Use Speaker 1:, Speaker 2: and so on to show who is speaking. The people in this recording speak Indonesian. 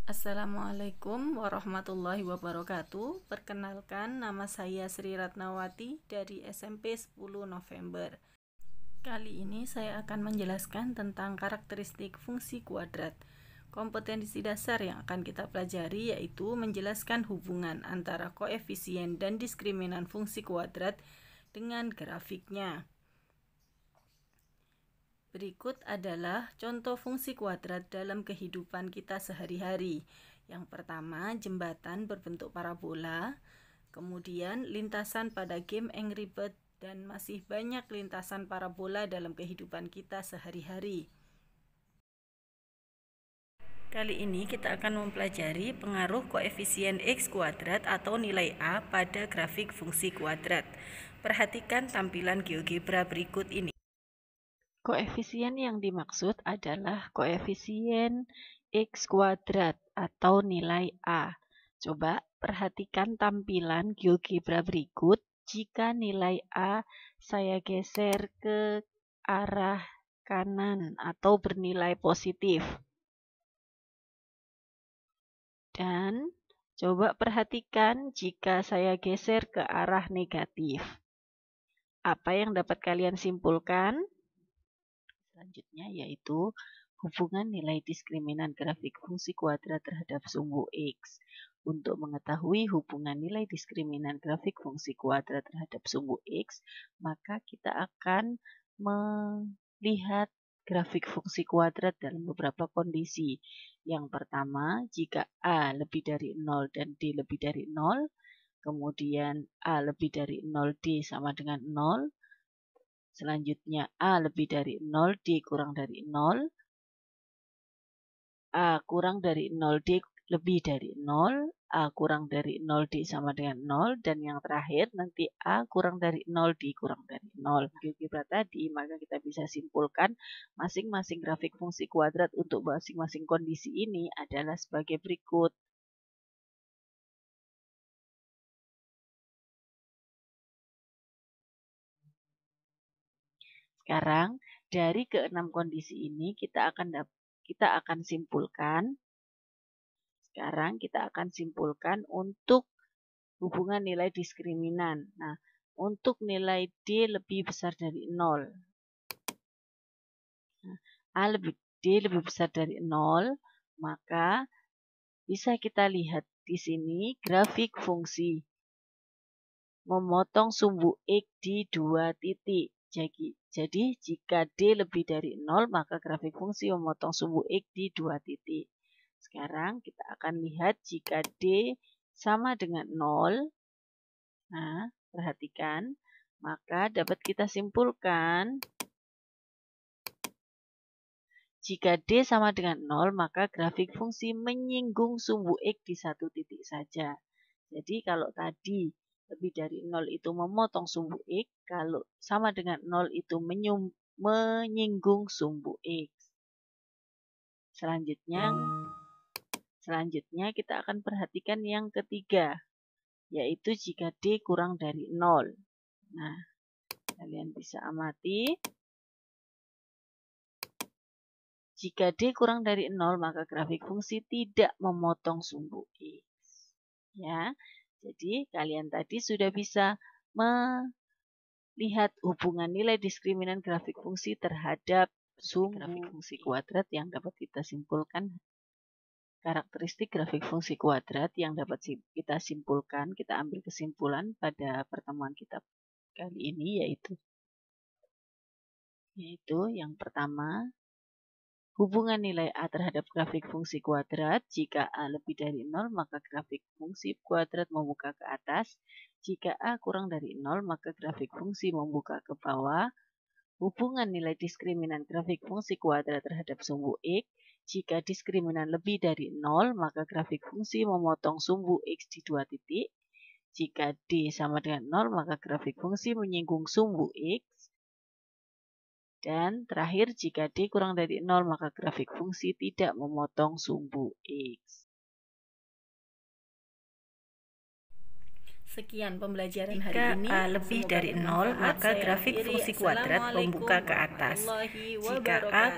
Speaker 1: Assalamualaikum warahmatullahi wabarakatuh. Perkenalkan, nama saya Sri Ratnawati dari SMP 10 November. Kali ini saya akan menjelaskan tentang karakteristik fungsi kuadrat. Kompetensi dasar yang akan kita pelajari yaitu menjelaskan hubungan antara koefisien dan diskriminan fungsi kuadrat dengan grafiknya. Berikut adalah contoh fungsi kuadrat dalam kehidupan kita sehari-hari. Yang pertama, jembatan berbentuk parabola, kemudian lintasan pada game Angry Birds, dan masih banyak lintasan parabola dalam kehidupan kita sehari-hari. Kali ini kita akan mempelajari pengaruh koefisien X kuadrat atau nilai A pada grafik fungsi kuadrat. Perhatikan tampilan GeoGebra berikut ini. Koefisien yang dimaksud adalah koefisien X kuadrat atau nilai A. Coba perhatikan tampilan GeoGebra berikut. Jika nilai A saya geser ke arah kanan atau bernilai positif. Dan coba perhatikan jika saya geser ke arah negatif. Apa yang dapat kalian simpulkan? Selanjutnya yaitu hubungan nilai diskriminan grafik fungsi kuadrat terhadap sumbu X. Untuk mengetahui hubungan nilai diskriminan grafik fungsi kuadrat terhadap sumbu X, maka kita akan melihat grafik fungsi kuadrat dalam beberapa kondisi. Yang pertama, jika A lebih dari 0 dan D lebih dari 0, kemudian A lebih dari 0, D sama dengan 0, selanjutnya A lebih dari 0, D kurang dari 0, A kurang dari 0, D lebih dari 0, A kurang dari 0, D sama dengan 0, dan yang terakhir nanti A kurang dari 0, D kurang dari 0. GeoGebra tadi, maka kita bisa simpulkan masing-masing grafik fungsi kuadrat untuk masing-masing kondisi ini adalah sebagai berikut. Sekarang, dari keenam kondisi ini kita akan simpulkan. Sekarang kita akan simpulkan untuk hubungan nilai diskriminan. Nah, untuk nilai D lebih besar dari 0. Nah, D lebih besar dari 0, maka bisa kita lihat di sini grafik fungsi memotong sumbu X di 2 titik. Jadi, jika D lebih dari 0, maka grafik fungsi memotong sumbu X di 2 titik. Sekarang kita akan lihat jika D sama dengan 0. Nah, perhatikan. Maka dapat kita simpulkan jika D sama dengan 0, maka grafik fungsi menyinggung sumbu X di satu titik saja. Jadi kalau tadi lebih dari 0 itu memotong sumbu X, kalau sama dengan 0 itu menyinggung sumbu X. Selanjutnya kita akan perhatikan yang ketiga, yaitu jika D kurang dari 0. Nah, kalian bisa amati. Jika D kurang dari 0, maka grafik fungsi tidak memotong sumbu X. Ya, jadi kalian tadi sudah bisa melihat hubungan nilai diskriminan grafik fungsi terhadap sumbu grafik fungsi kuadrat yang dapat kita simpulkan. Karakteristik grafik fungsi kuadrat yang dapat kita simpulkan, kita ambil kesimpulan pada pertemuan kita kali ini yaitu yang pertama, hubungan nilai A terhadap grafik fungsi kuadrat. Jika A lebih dari 0, maka grafik fungsi kuadrat membuka ke atas. Jika A kurang dari 0, maka grafik fungsi membuka ke bawah. Hubungan nilai diskriminan grafik fungsi kuadrat terhadap sumbu X. Jika diskriminan lebih dari 0, maka grafik fungsi memotong sumbu X di 2 titik. Jika D sama dengan 0, maka grafik fungsi menyinggung sumbu X. Dan terakhir, jika D kurang dari 0, maka grafik fungsi tidak memotong sumbu X. Sekian pembelajaran hari ini.
Speaker 2: Jika A lebih dari 0, maka grafik fungsi kuadrat membuka ke atas. Jika A